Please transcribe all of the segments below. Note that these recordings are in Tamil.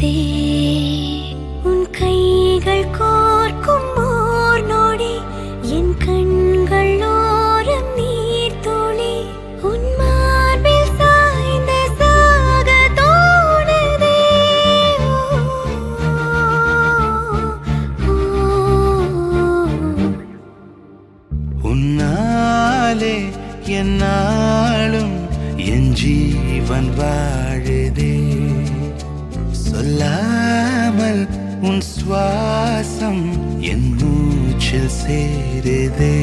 சேருதே. உன் கைகள் கோர்க்கும் ஓர் நொடி என் கண்கள் ஓரம் நீர் துளி உன் மார்பில் சாய்ந்து சாக தோணுதே. உன்னாலே என்னாலும் என் ஜீவன் வாழுதே. சொல்லாமல் உன் சுவாசம் என் மூச்சில் சேருதே.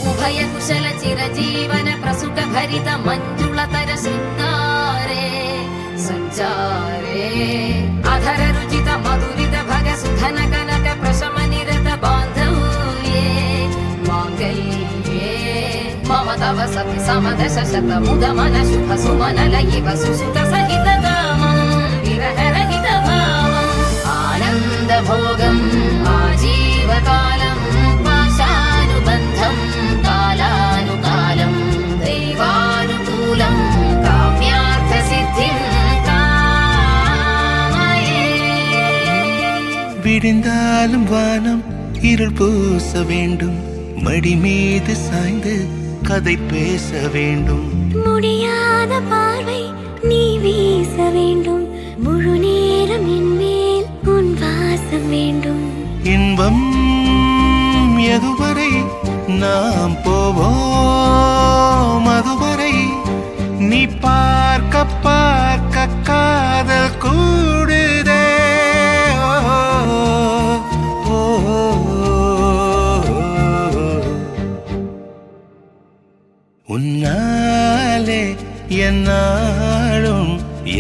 उभय कुशल चिरजीवन प्रसुख भरित मंजुलतर शृंगारे संचारे अधर रुचित मधुरित भग सुधन कनक प्रशम निरत बांधव्ये मांगल्ये मम तव सति समदश शत मुद मन शुभ सुमन लयिव सुसुत सहित कामं विरह रहित भावम् आनंद भोगम् आजीवकालम् पाशानुबन्धम् कालानुकालम् दैवानुकूलम् काम्यार्थ सिद्धिं कामये. விடிந்தாலும் வானம் இருள் பூச வேண்டும். மடி மீது சாய்ந்து கதை பேச வேண்டும். முடியாத பார்வை நீ வீச வேண்டும். முழு நேரம் என் மேல் உன் வாசம் வேண்டும். இன்பம் எதுவரை நாம் போவோம் அதுவரை நீ பார்க்க பார்க்க காதல் கூடுதே. ஓ, ஓ, உன்னாலே என்னாலும்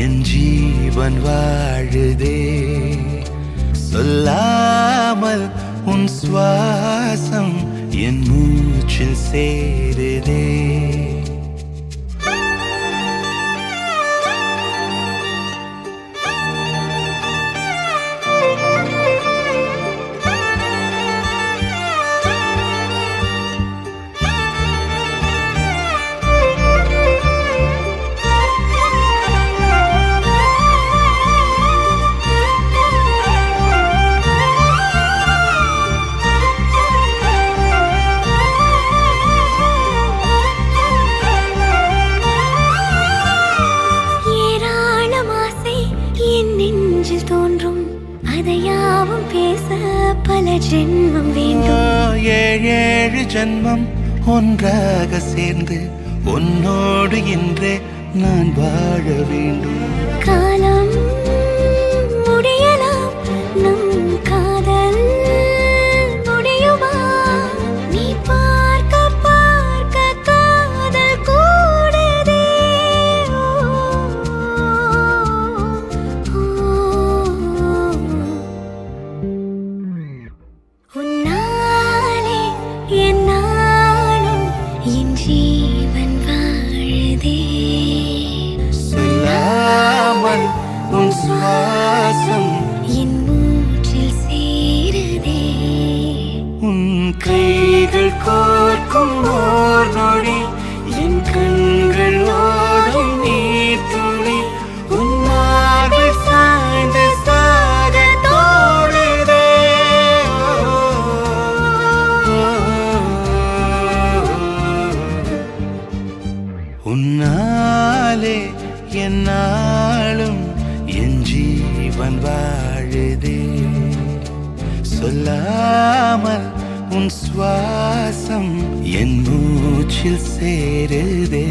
என் ஜீவன் வாழுதே. சொல்லாமல் உன் சுவாசம் என் மூச்சில் சேருதே. நெஞ்சில் தோன்றும் அதையாவும் பேச பல ஜென்மம் வேண்டும். ஏழு ஜென்மம் ஒன்றாக சேர்ந்து உன்னோடு இன்றே நான் வாழ வேண்டும். காலம் முடியலாம் நம் காதல் முடியுமா? நீ பார்க்க பார்க்க காதல் கூடுதே. உன்னாலே என்னாலும் என் ஜீவன் வாழுதே. சொல்லாமல் உன் சுவாசம் என் மூச்சில் சேருதே. உன் கைகள் கோர்க்கும் ஓர் நொடி என் கண்கள் ஓடும் நீர் துளி உன் மார்பில் சாய்ந்து சாக தோணுதே. உன்னாலே என்னாலும் என் ஜீவன் வாழுதே. சொல்லாமல் உன் சுவாசம் என் மூச்சில் சேருதே.